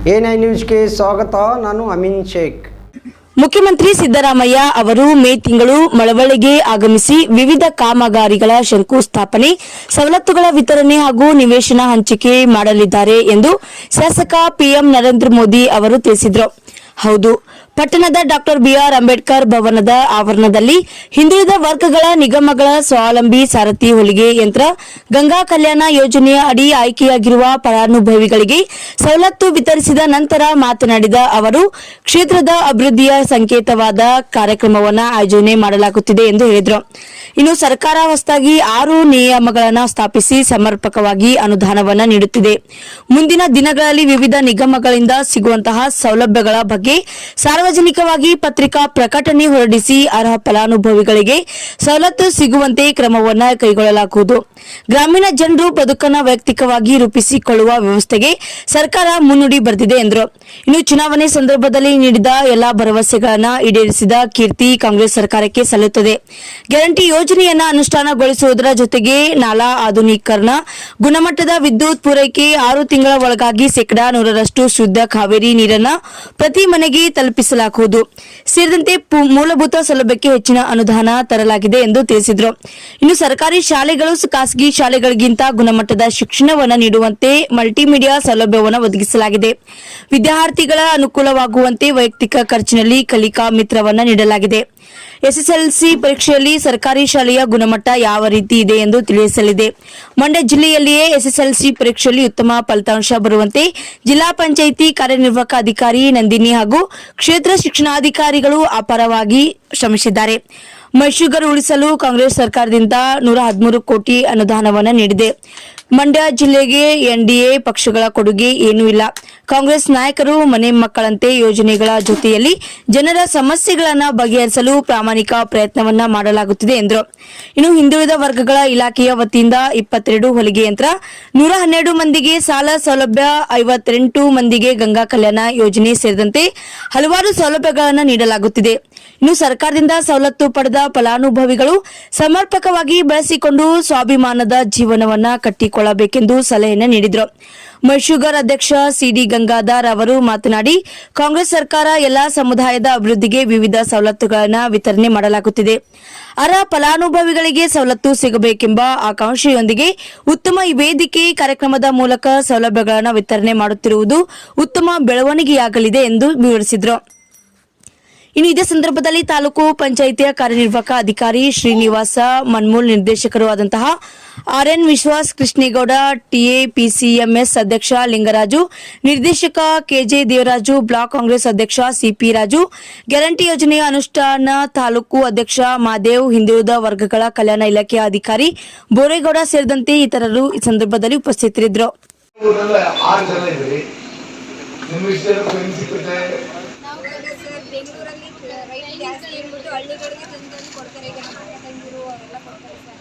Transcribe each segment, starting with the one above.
A9 ನ್ಯೂಸ್ಗೆ ಸ್ವಾಗತ. ನಾನು ಅಮೀನ್ ಶೇಖ್. ಮುಖ್ಯಮಂತ್ರಿ ಸಿದ್ದರಾಮಯ್ಯ ಅವರು ಮೇ ತಿಂಗಳು ಮಳವಳ್ಳಿಗೆ ಆಗಮಿಸಿ ವಿವಿಧ ಕಾಮಗಾರಿಗಳ ಶಂಕುಸ್ಥಾಪನೆ, ಸವಲತ್ತುಗಳ ವಿತರಣೆ ಹಾಗೂ ನಿವೇಶನ ಹಂಚಿಕೆ ಮಾಡಲಿದ್ದಾರೆ ಎಂದು ಶಾಸಕ ಪಿಎಂ ನರೇಂದ್ರ ಮೋದಿ ಅವರು ತಿಳಿಸಿದರು. ಹೌದು, ಪಟ್ಟಣದ ಡಾಕ್ಟರ್ ಬಿಆರ್ ಅಂಬೇಡ್ಕರ್ ಭವನದ ಆವರಣದಲ್ಲಿ ಹಿಂದುಳಿದ ವರ್ಗಗಳ ನಿಗಮಗಳ ಸ್ವಾವಲಂಬಿ ಸಾರಥಿ ಹೊಲಿಗೆ ಯಂತ್ರ ಗಂಗಾ ಕಲ್ಯಾಣ ಯೋಜನೆಯ ಅಡಿ ಆಯ್ಕೆಯಾಗಿರುವ ಫಲಾನುಭವಿಗಳಿಗೆ ಸವಲತ್ತು ವಿತರಿಸಿದ ನಂತರ ಮಾತನಾಡಿದ ಅವರು, ಕ್ಷೇತ್ರದ ಅಭಿವೃದ್ಧಿಯ ಸಂಕೇತವಾದ ಕಾರ್ಯಕ್ರಮವನ್ನು ಆಯೋಜನೆ ಮಾಡಲಾಗುತ್ತಿದೆ ಎಂದು ಹೇಳಿದರು. ಇನ್ನು ಸರ್ಕಾರ ಹೊಸದಾಗಿ 6 ನಿಯಮಗಳನ್ನು ಸ್ಥಾಪಿಸಿ ಸಮರ್ಪಕವಾಗಿ ಅನುದಾನವನ್ನು ನೀಡುತ್ತಿದೆ. ಮುಂದಿನ ದಿನಗಳಲ್ಲಿ ವಿವಿಧ ನಿಗಮಗಳಿಂದ ಸಿಗುವಂತಹ ಸೌಲಭ್ಯಗಳ ಬಗ್ಗೆ ಸಾರ್ವಜನಿಕವಾಗಿ ಪತ್ರಿಕಾ ಪ್ರಕಟಣೆ ಹೊರಡಿಸಿ ಅರ್ಹ ಫಲಾನುಭವಿಗಳಿಗೆ ಸವಲತ್ತು ಸಿಗುವಂತೆ ಕ್ರಮವನ್ನು ಕೈಗೊಳ್ಳಲಾಗುವುದು. ಗ್ರಾಮೀಣ ಜನರು ಬದುಕನ್ನು ವೈಯಕ್ತಿಕವಾಗಿ ರೂಪಿಸಿಕೊಳ್ಳುವ ವ್ಯವಸ್ಥೆಗೆ ಸರ್ಕಾರ ಮುನ್ನುಡಿ ಬರೆದಿದೆ ಎಂದರು. ಇನ್ನು ಚುನಾವಣೆ ಸಂದರ್ಭದಲ್ಲಿ ನೀಡಿದ ಎಲ್ಲಾ ಭರವಸೆಗಳನ್ನು ಈಡೇರಿಸಿದ ಕೀರ್ತಿ ಕಾಂಗ್ರೆಸ್ ಸರ್ಕಾರಕ್ಕೆ ಸಲ್ಲುತ್ತದೆ. ಗ್ಯಾರಂಟಿ ಯೋಜನೆಯನ್ನು ಅನುಷ್ಠಾನಗೊಳಿಸುವುದರ ಜೊತೆಗೆ ನಾಲಾ ಆಧುನೀಕರಣ, ಗುಣಮಟ್ಟದ ವಿದ್ಯುತ್ ಪೂರೈಕೆ, 6 ತಿಂಗಳ ಒಳಗಾಗಿ 100% ಶುದ್ಧ ಕಾವೇರಿ ನೀರನ್ನು ಪ್ರತಿ ಮನೆಗೆ ತಲುಪಿಸಲಾಗುವುದು ಸೇರಿದಂತೆ ಮೂಲಭೂತ ಸೌಲಭ್ಯಕ್ಕೆ ಹೆಚ್ಚಿನ ಅನುದಾನ ತರಲಾಗಿದೆ ಎಂದು ತಿಳಿಸಿದರು. ಇನ್ನು ಸರ್ಕಾರಿ ಶಾಲೆಗಳು ಖಾಸಗಿ ಶಾಲೆಗಳಿಗಿಂತ ಗುಣಮಟ್ಟದ ಶಿಕ್ಷಣವನ್ನು ನೀಡುವಂತೆ ಮಲ್ಟಿಮೀಡಿಯಾ ಸೌಲಭ್ಯವನ್ನು ಒದಗಿಸಲಾಗಿದೆ. ವಿದ್ಯಾರ್ಥಿಗಳ ಅನುಕೂಲವಾಗುವಂತೆ ವೈಯಕ್ತಿಕ ಖರ್ಚಿನಲ್ಲಿ ಕಲಿಕಾ ಮಿತ್ರವನ್ನು ನೀಡಲಾಗಿದೆ. ಎಸ್ಎಸ್ಎಲ್ಸಿ ಪರೀಕ್ಷೆಯಲ್ಲಿ ಸರ್ಕಾರಿ ಶಾಲೆಯ ಗುಣಮಟ್ಟ ಯಾವ ರೀತಿ ಇದೆ ಎಂದು ತಿಳಿಸಲಿದೆ. ಮಂಡ್ಯ ಜಿಲ್ಲೆಯಲ್ಲಿಯೇ ಎಸ್ಎಸ್ಎಲ್ಸಿ ಪರೀಕ್ಷೆಯಲ್ಲಿ ಉತ್ತಮ ಫಲಿತಾಂಶ ಬರುವಂತೆ ಜಿಲ್ಲಾ ಪಂಚಾಯಿತಿ ಕಾರ್ಯನಿರ್ವಾಹಕ ಅಧಿಕಾರಿ ನಂದಿನಿ ಹಾಗೂ ಕ್ಷೇತ್ರ ಶಿಕ್ಷಣಾಧಿಕಾರಿಗಳು ಅಪಾರವಾಗಿ ಶ್ರಮಿಸಿದ್ದಾರೆ. ಮೈಶುಗರ್ ಉಳಿಸಲು ಕಾಂಗ್ರೆಸ್ ಸರ್ಕಾರದಿಂದ 113 ಕೋಟಿ ಅನುದಾನವನ್ನು ನೀಡಿದೆ. ಮಂಡ್ಯ ಜಿಲ್ಲೆಗೆ ಎನ್ಡಿಎ ಪಕ್ಷಗಳ ಕೊಡುಗೆ ಏನೂ ಇಲ್ಲ. ಕಾಂಗ್ರೆಸ್ ನಾಯಕರು ಮನೆ ಮಕ್ಕಳಂತೆ ಯೋಜನೆಗಳ ಜೊತೆಯಲ್ಲಿ ಜನರ ಸಮಸ್ಯೆಗಳನ್ನು ಬಗೆಹರಿಸಲು ಪ್ರಾಮಾಣಿಕ ಪ್ರಯತ್ನವನ್ನ ಮಾಡಲಾಗುತ್ತಿದೆ ಎಂದರು. ಇನ್ನು ಹಿಂದುಳಿದ ವರ್ಗಗಳ ಇಲಾಖೆಯ ವತಿಯಿಂದ 22 ಹೊಲಿಗೆ ಯಂತ್ರ, 112 ಮಂದಿಗೆ ಸಾಲ ಸೌಲಭ್ಯ, 58 ಮಂದಿಗೆ ಗಂಗಾ ಕಲ್ಯಾಣ ಯೋಜನೆ ಸೇರಿದಂತೆ ಹಲವಾರು ಸೌಲಭ್ಯಗಳನ್ನು ನೀಡಲಾಗುತ್ತಿದೆ. ಇನ್ನು ಸರ್ಕಾರದಿಂದ ಸವಲತ್ತು ಪಡೆದ ಫಲಾನುಭವಿಗಳು ಸಮರ್ಪಕವಾಗಿ ಬಳಸಿಕೊಂಡು ಸ್ವಾಭಿಮಾನದ ಜೀವನವನ್ನ ಕಟ್ಟಿಕೊಳ್ಳಬೇಕೆಂದು ಸಲಹೆಯನ್ನು ನೀಡಿದರು. ಮೈಶುಗರ್ ಅಧ್ಯಕ್ಷ ಸಿಡಿ ಗಂಗಾಧರ್ ಅವರು ಮಾತನಾಡಿ, ಕಾಂಗ್ರೆಸ್ ಸರ್ಕಾರ ಎಲ್ಲಾ ಸಮುದಾಯದ ಅಭಿವೃದ್ಧಿಗೆ ವಿವಿಧ ಸವಲತ್ತುಗಳನ್ನು ವಿತರಣೆ ಮಾಡಲಾಗುತ್ತಿದೆ. ಅರ್ಹ ಫಲಾನುಭವಿಗಳಿಗೆ ಸವಲತ್ತು ಸಿಗಬೇಕೆಂಬ ಆಕಾಂಕ್ಷೆಯೊಂದಿಗೆ ಉತ್ತಮ ವೇದಿಕೆ ಕಾರ್ಯಕ್ರಮದ ಮೂಲಕ ಸೌಲಭ್ಯಗಳನ್ನು ವಿತರಣೆ ಮಾಡುತ್ತಿರುವುದು ಉತ್ತಮ ಬೆಳವಣಿಗೆಯಾಗಲಿದೆ ಎಂದು ವಿವರಿಸಿದರು. ಇನ್ನು ಇದೇ ಸಂದರ್ಭದಲ್ಲಿ ತಾಲೂಕು ಪಂಚಾಯಿತಿಯ ಕಾರ್ಯನಿರ್ವಾಹಕ ಅಧಿಕಾರಿ ಶ್ರೀನಿವಾಸ, ಮನ್ಮೂಲ್ ನಿರ್ದೇಶಕರು ಆದಂತಹ ಆರ್ಎನ್ ವಿಶ್ವಾಸ್, ಕೃಷ್ಣೇಗೌಡ, ಟಿಎಪಿಸಿಎಂಎಸ್ ಅಧ್ಯಕ್ಷ ಲಿಂಗರಾಜು, ನಿರ್ದೇಶಕ ಕೆಜೆ ದೇವರಾಜು, ಬ್ಲಾಕ್ ಕಾಂಗ್ರೆಸ್ ಅಧ್ಯಕ್ಷ ಸಿಪಿ ರಾಜು, ಗ್ಯಾರಂಟಿ ಯೋಜನೆಯ ಅನುಷ್ಠಾನ ತಾಲೂಕು ಅಧ್ಯಕ್ಷ ಮಾದೇವ್, ಹಿಂದುಳಿದ ವರ್ಗಗಳ ಕಲ್ಯಾಣ ಇಲಾಖೆಯ ಅಧಿಕಾರಿ ಬೋರೇಗೌಡ ಸೇರಿದಂತೆ ಇತರರು ಈ ಸಂದರ್ಭದಲ್ಲಿ ಉಪಸ್ಥಿತರಿದ್ದರು. ಬೆಂಗಳೂರಲ್ಲಿ ರೈಟ್ ಜಾಸ್ತಿ ಹೇಳ್ಬಿಟ್ಟು ಹಳ್ಳಿಗಳಿಗೆ ತಂದು ಕೊಡ್ತಾರೆ. ಈಗ ನಮ್ಮ ಅಕ್ಕ ತಂಗಿರು ಅವರೆಲ್ಲ ಕೊಡ್ತಾರೆ ಸರ್.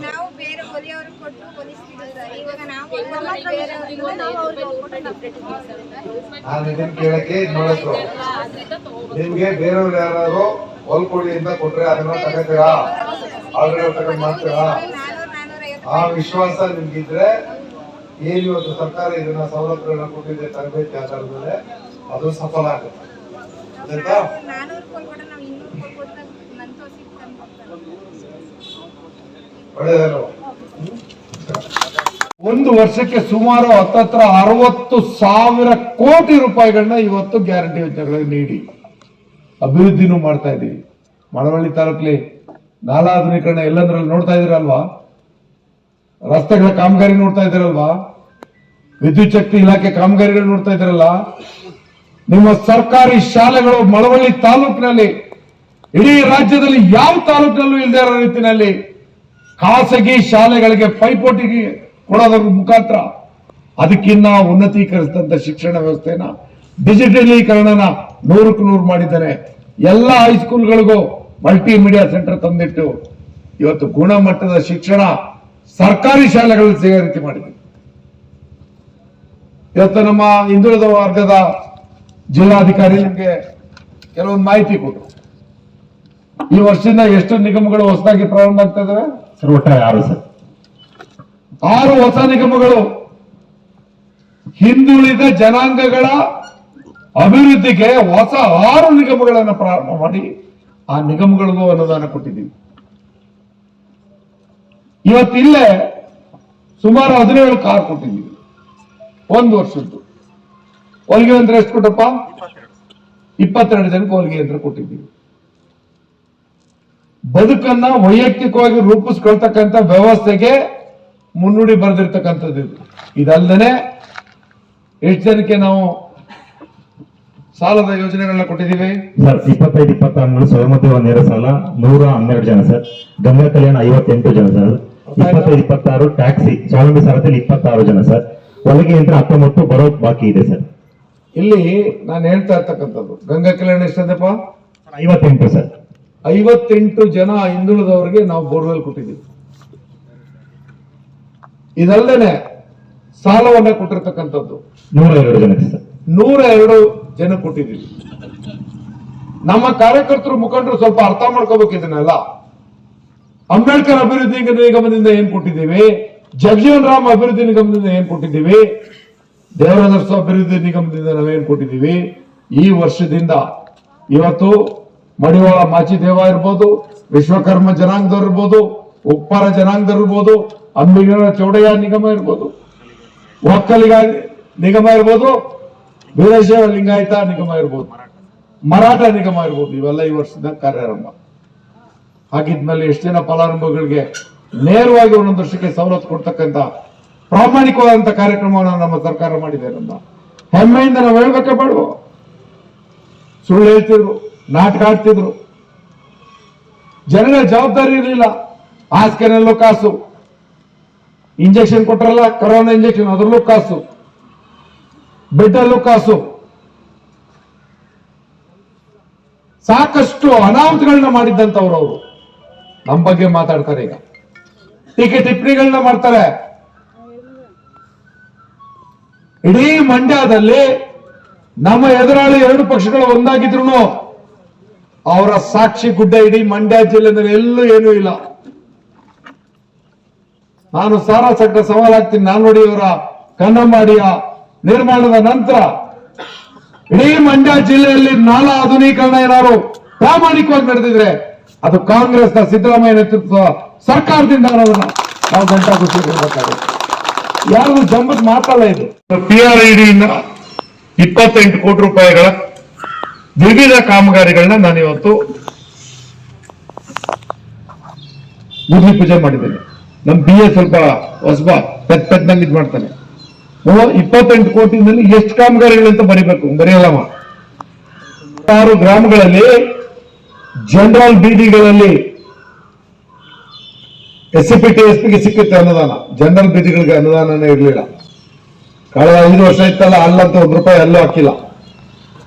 ನಾವು ಬೇರೆ ಹೊಲಿಯವ್ರಿಗೆ ಕೊಟ್ಟು ಹೊಲಿಸ್ತಿದ್ವಿ ಸರ್. ಇವಾಗ ನಾವು ನಿಮ್ಗೆ ಬೇರೆಯವ್ರು ಯಾರು ಹೊಲ್ಕೊಡಿ ಅಂತ ಕೊಟ್ರೆ ಅದನ್ನ ತಗೋತೀರಾ? ಆರ್ಡರ್ ತಗೊಂಡ್ ಮಾಡ್ತೀರಾ? ಆ ವಿಶ್ವಾಸ ನಿಮ್ಗಿದ್ರೆ ಏನು ಇವತ್ತು ಸರ್ಕಾರ ಇದನ್ನ ಸವಲತ್ತುಗಳನ್ನ ಕೊಟ್ಟಿದೆ ತರಬೇತಿ ಆಧಾರದ ಮೇಲೆ ಅದು ಸಫಲ ಆಗುತ್ತೆ. ಒಳ್ಳೆಯದೇನು? ಒಂದು ವರ್ಷಕ್ಕೆ ಸುಮಾರು 60,000 ಕೋಟಿ ರೂಪಾಯಿಗಳನ್ನ ಇವತ್ತು ಗ್ಯಾರಂಟಿ ಯೋಜನೆಗಳಿಗೆ ನೀಡಿ ಅಭಿವೃದ್ಧಿನೂ ಮಾಡ್ತಾ ಇದ್ದೀವಿ. ಮಳವಳ್ಳಿ ತಾಲೂಕಲ್ಲಿ ನಾಲಾ ಆಧುನೀಕರಣ ಎಲ್ಲಂದ್ರಲ್ಲಿ ನೋಡ್ತಾ ಇದ್ದೀರಲ್ವಾ? ರಸ್ತೆಗಳ ಕಾಮಗಾರಿ ನೋಡ್ತಾ ಇದ್ದೀರಲ್ವಾ? ವಿದ್ಯುತ್ ಶಕ್ತಿ ಇಲಾಖೆ ಕಾಮಗಾರಿಗಳು ನೋಡ್ತಾ ಇದ್ದೀರಲ್ಲ? ನಿಮ್ಮ ಸರ್ಕಾರಿ ಶಾಲೆಗಳು ಮಳವಳ್ಳಿ ತಾಲೂಕಿನಲ್ಲಿ ಇಡೀ ರಾಜ್ಯದಲ್ಲಿ ಯಾವ ತಾಲೂಕಿನಲ್ಲೂ ಇಲ್ಲದೆ ಇರೋ ರೀತಿಯಲ್ಲಿ ಖಾಸಗಿ ಶಾಲೆಗಳಿಗೆ ಪೈಪೋಟಿ ಕೊಡೋದ್ರ ಮುಖಾಂತರ ಅದಕ್ಕಿನ್ನ ಉನ್ನತೀಕರಿಸಿದಂತ ಶಿಕ್ಷಣ ವ್ಯವಸ್ಥೆನ ಡಿಜಿಟಲೀಕರಣನ 100ಕ್ಕೆ 100 ಮಾಡಿದ್ದಾರೆ. ಎಲ್ಲ ಹೈಸ್ಕೂಲ್ಗಳಿಗೂ ಮಲ್ಟಿಮೀಡಿಯಾ ಸೆಂಟರ್ ತಂದಿಟ್ಟು ಇವತ್ತು ಗುಣಮಟ್ಟದ ಶಿಕ್ಷಣ ಸರ್ಕಾರಿ ಶಾಲೆಗಳಲ್ಲಿ ಸಿಗೋ ರೀತಿ ಮಾಡಿದೆ. ಇವತ್ತು ನಮ್ಮ ಹಿಂದುಳಿದ ವರ್ಗದ ಜಿಲ್ಲಾಧಿಕಾರಿ ನಿಮಗೆ ಕೆಲವೊಂದು ಮಾಹಿತಿ ಕೊಟ್ಟರು. ಈ ವರ್ಷದಿಂದ ಎಷ್ಟು ನಿಗಮಗಳು ಹೊಸದಾಗಿ ಪ್ರಾರಂಭ ಆಗ್ತಾ ಇದಾವೆ? ಸರ್ ಒಟ್ಟಾರೆ 6 ಸರ್. 6 ಹೊಸ ನಿಗಮಗಳು ಹಿಂದುಳಿದ ಜನಾಂಗಗಳ ಅಭಿವೃದ್ಧಿಗೆ ಹೊಸ 6 ನಿಗಮಗಳನ್ನು ಪ್ರಾರಂಭ ಮಾಡಿ ಆ ನಿಗಮಗಳಿಗೂ ಅನುದಾನ ಕೊಟ್ಟಿದ್ದೀವಿ. ಇವತ್ತಿಲ್ಲೇ ಸುಮಾರು 17 ಕಾರ್ ಕೊಟ್ಟಿದ್ದೀವಿ 1 ವರ್ಷದ್ದು. ಹೊಲಿಗೆ ಯಂತ್ರ ಎಷ್ಟು ಕೊಟ್ಟಪ್ಪ? 22 ಜನಕ್ಕೆ ಹೊಲಿಗೆ ಯಂತ್ರ ಕೊಟ್ಟಿದ್ದೀವಿ. ಬದುಕನ್ನ ವೈಯಕ್ತಿಕವಾಗಿ ರೂಪಿಸ್ಕೊಳ್ತಕ್ಕಂಥ ವ್ಯವಸ್ಥೆಗೆ ಮುನ್ನುಡಿ ಬರೆದಿರ್ತಕ್ಕಂಥದ್ದು ಇದು. ಇದಲ್ಲದೆ ಎಷ್ಟು ಜನಕ್ಕೆ ನಾವು ಸಾಲದ ಯೋಜನೆಗಳನ್ನ ಕೊಟ್ಟಿದ್ದೀವಿ ಸರ್? 25-26 ಸ್ವಯಂ ನೇರ ಸಾಲ 112 ಜನ ಸರ್. ಗಂಗಾ ಕಲ್ಯಾಣ 58 ಜನ ಸರ್. 25-26 ಟ್ಯಾಕ್ಸಿ ಸ್ವಾವಲಂಬಿ ಸಾಲದಲ್ಲಿ 26 ಜನ ಸರ್. ಹೊಲಿಗೆ ಯಂತ್ರ 19 ಬರೋಕ್ ಬಾಕಿ ಇದೆ ಸರ್. ಇಲ್ಲಿ ನಾನು ಹೇಳ್ತಾ ಇರ್ತಕ್ಕಂಥದ್ದು ಗಂಗಾ ಕಲ್ಯಾಣ ಎಷ್ಟಂದಪ್ಪ? 58 ಸರ್. 58 ಜನ ಹಿಂದುಳಿದವರಿಗೆ ನಾವು ಬೋರ್ವೆಲ್ ಕೊಟ್ಟಿದ್ದೀವಿ. ಇದಲ್ಲದೆ ಸಾಲವನ್ನ ಕೊಟ್ಟಿರ್ತಕ್ಕಂಥದ್ದು 102 ಜನಕ್ಕೆ ಸರ್. 102 ಜನ ಕೊಟ್ಟಿದ್ದೀವಿ. ನಮ್ಮ ಕಾರ್ಯಕರ್ತರು ಮುಖಂಡರು ಸ್ವಲ್ಪ ಅರ್ಥ ಮಾಡ್ಕೋಬೇಕು ಇದನ್ನೆಲ್ಲ. ಅಂಬೇಡ್ಕರ್ ಅಭಿವೃದ್ಧಿ ನಿಗಮದಿಂದ ಏನ್ ಕೊಟ್ಟಿದ್ದೀವಿ, ಜಗಜೀವನ್ ರಾಮ್ ಅಭಿವೃದ್ಧಿ ನಿಗಮದಿಂದ ಏನ್ ಕೊಟ್ಟಿದ್ದೀವಿ, ದೇವರಾಜ ಅಭಿವೃದ್ಧಿ ನಿಗಮದಿಂದ ನಾವೇನ್ ಕೊಟ್ಟಿದ್ದೀವಿ. ಈ ವರ್ಷದಿಂದ ಇವತ್ತು ಮಡಿವಾಳ ಮಾಚಿದೇವ ಇರ್ಬೋದು, ವಿಶ್ವಕರ್ಮ ಜನಾಂಗದವ್ರು ಇರ್ಬೋದು, ಉಪ್ಪಾರ ಜನಾಂಗದವ್ರು ಇರ್ಬೋದು, ಅಂಬಿಗರ ಚೌಡಯ್ಯ ನಿಗಮ ಇರ್ಬೋದು, ಒಕ್ಕಲಿಗ ನಿಗಮ ಇರ್ಬೋದು, ವೀರಶೈವ ಲಿಂಗಾಯತ ನಿಗಮ ಇರ್ಬೋದು, ಮರಾಠ ನಿಗಮ ಇರ್ಬೋದು. ಇವೆಲ್ಲ ಈ ವರ್ಷದ ಕಾರ್ಯಾರಂಭ ಹಾಗಿದ್ಮೇಲೆ ಎಷ್ಟು ಜನ ಫಲಾನುಭವಿಗಳಿಗೆ ನೇರವಾಗಿ 1 ವರ್ಷಕ್ಕೆ ಸವಲತ್ತು ಕೊಡ್ತಕ್ಕಂಥ ಪ್ರಾಮಾಣಿಕವಾದಂತ ಕಾರ್ಯಕ್ರಮವನ್ನು ನಮ್ಮ ಸರ್ಕಾರ ಮಾಡಿದೆ. ನಮ್ಮ ಹೆಮ್ಮೆಯಿಂದ ನಾವು ಹೇಳ್ಬೇಕೆ ಬೇಡವೋ? ಸುಳ್ಳು ಹೇಳ್ತಿದ್ರು, ನಾಟಕ ಆಡ್ತಿದ್ರು, ಜನಗಳ ಜವಾಬ್ದಾರಿ ಇರಲಿಲ್ಲ. ಹಾಸಿಗೆನಲ್ಲೂ ಕಾಸು, ಇಂಜೆಕ್ಷನ್ ಕೊಟ್ರಲ್ಲ ಕರೋನಾ ಇಂಜೆಕ್ಷನ್, ಅದರಲ್ಲೂ ಕಾಸು, ಬೆಡ್ ಅಲ್ಲೂ ಕಾಸು, ಸಾಕಷ್ಟು ಅನಾಹುತಗಳನ್ನ ಮಾಡಿದ್ದಂತವ್ರು ಅವರು ನಮ್ಮ ಬಗ್ಗೆ ಮಾತಾಡ್ತಾರೆ. ಈಗ ಟೀಕೆ ಟಿಪ್ಪಣಿಗಳನ್ನ ಮಾಡ್ತಾರೆ. ಇಡೀ ಮಂಡ್ಯದಲ್ಲಿ ನಮ್ಮ ಎದುರಾಳಿ 2 ಪಕ್ಷಗಳು ಒಂದಾಗಿದ್ರು ಅವರ ಸಾಕ್ಷಿ ಗುಡ್ಡ ಇಡೀ ಮಂಡ್ಯ ಜಿಲ್ಲೆಯಲ್ಲಿ ಎಲ್ಲೂ ಏನೂ ಇಲ್ಲ. ನಾನು ಸಾರಾ ಸಟ್ಟ ಸವಾಲಾಗ್ತೀನಿ. ನಾನು ನೋಡಿ ಇವರ ಕನ್ನಂಬಾಡಿಯ ನಿರ್ಮಾಣದ ನಂತರ ಇಡೀ ಮಂಡ್ಯ ಜಿಲ್ಲೆಯಲ್ಲಿ ನಾಲಾ ಆಧುನೀಕರಣ ಏನಾದ್ರು ಪ್ರಾಮಾಣಿಕವಾಗಿ ನಡೆದಿದ್ರೆ ಅದು ಕಾಂಗ್ರೆಸ್ನ ಸಿದ್ದರಾಮಯ್ಯ ನೇತೃತ್ವ ಸರ್ಕಾರದಿಂದ ಅನ್ನೋದನ್ನ ನಾವು ಗಂಟಾ ಗೊತ್ತಿರಬೇಕಾಗುತ್ತೆ. ಯಾರು ಜಂಬದ್ ಮಾತಲ್ಲ ಇದು. PRID-ಯಿಂದ 28 ಕೋಟಿ ರೂಪಾಯಿಗಳ ವಿವಿಧ ಕಾಮಗಾರಿಗಳನ್ನ ನಾನು ಇವತ್ತು ಭೂಮಿ ಪೂಜೆ ಮಾಡಿದ್ದೇನೆ. ನಮ್ BA ಸ್ವಲ್ಪ ಹೊಸಬ ಪೆದ್ದಂಗೆ ಇದ್ ಮಾಡ್ತಾನೆ. 28 ಕೋಟಿನಲ್ಲಿ ಎಷ್ಟು ಕಾಮಗಾರಿಗಳಂತ ಬರೀಬೇಕು, ಬರೆಯಲ್ಲಮ್ಮ. 6 ಗ್ರಾಮಗಳಲ್ಲಿ ಜನರಲ್ ಬೀದಿಗಳಲ್ಲಿ SCP TSPಗೆ ಸಿಕ್ಕುತ್ತೆ ಅನುದಾನ. ಜನರಲ್ ಬೀದಿಗಳಿಗೆ ಅನುದಾನನೇ ಇರಲಿಲ್ಲ. ಕಳೆದ 5 ವರ್ಷ ಇತ್ತಲ್ಲ, ಅಲ್ಲಂತ ₹1 ಅಲ್ಲೂ ಹಾಕಿಲ್ಲ.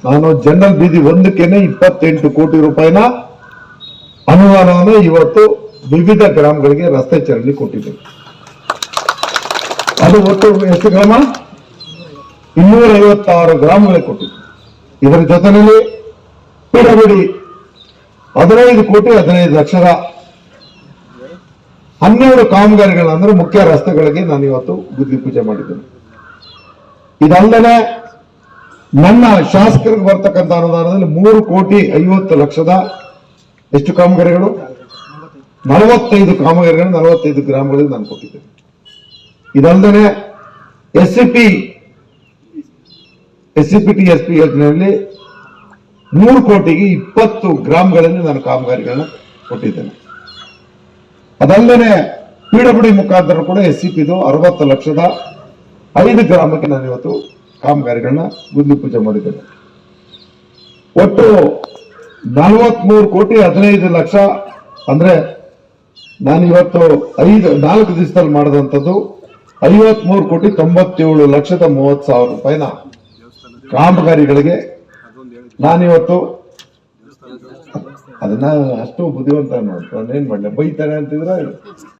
ನಾನು ಜನರಲ್ ಬೀದಿ ಒಂದಕ್ಕೇನೆ 28 ಕೋಟಿ ರೂಪಾಯಿನ ಅನುದಾನವನ್ನು ಇವತ್ತು ವಿವಿಧ ಗ್ರಾಮಗಳಿಗೆ ರಸ್ತೆ ಚರಂಡಿ ಕೊಟ್ಟಿದ್ದೇವೆ. ಅದು ಒಟ್ಟು ಎಷ್ಟು ಗ್ರಾಮ? 256 ಗ್ರಾಮಗಳಿಗೆ ಕೊಟ್ಟಿದ್ದು. ಇದರ ಜೊತೆಯಲ್ಲಿ ಪಿಡಬಿಡಿ 15 ಕೋಟಿ 15 ಲಕ್ಷದ 12 ಕಾಮಗಾರಿಗಳ ಅಂದ್ರೆ ಮುಖ್ಯ ರಸ್ತೆಗಳಿಗೆ ನಾನು ಇವತ್ತು ಗುದ್ದಿ ಪೂಜೆ ಮಾಡಿದ್ದೇನೆ. ಇದಲ್ಲದೆ ನನ್ನ ಶಾಸಕರಿಗೆ ಬರ್ತಕ್ಕಂಥ ಅನುದಾನದಲ್ಲಿ 3 ಕೋಟಿ 50 ಲಕ್ಷದ ಎಷ್ಟು ಕಾಮಗಾರಿಗಳು? 45 ಕಾಮಗಾರಿಗಳು 45 ಗ್ರಾಮಗಳಿಗೆ ನಾನು ಕೊಟ್ಟಿದ್ದೇನೆ. ಇದಲ್ಲದೆ SCP TSP ಯೋಜನೆಯಲ್ಲಿ 3 ಕೋಟಿಗೆ 20 ಗ್ರಾಮಗಳಲ್ಲಿ ನಾನು ಕಾಮಗಾರಿಗಳನ್ನ ಕೊಟ್ಟಿದ್ದೇನೆ. ಅದಲ್ಲದೆ PWD ಮುಖಾಂತರ ಕೂಡ SCPದು 60 ಲಕ್ಷದ 5 ಗ್ರಾಮಕ್ಕೆ ನಾನು ಇವತ್ತು ಕಾಮಗಾರಿಗಳನ್ನ ಗುದ್ದಿ ಪೂಜೆ ಮಾಡಿದ್ದೇನೆ. ಒಟ್ಟು 43 ಕೋಟಿ 15 ಲಕ್ಷ ಅಂದ್ರೆ ನಾನು ಇವತ್ತು 4 ದಿವಸದಲ್ಲಿ ಮಾಡಿದಂಥದ್ದು 53 ಕೋಟಿ 97 ಲಕ್ಷದ 30 ಸಾವಿರ ರೂಪಾಯಿನ ಕಾಮಗಾರಿಗಳಿಗೆ ನಾನಿವತ್ತು ಅದನ್ನ ಅಷ್ಟು ಬುದ್ಧಿವಂತ ನೋಡ್ತಾರೆ. ಏನ್ ಮಾಡ್ಲಿ, ಬೈತಾರೆ ಅಂತಿದ್ರೆ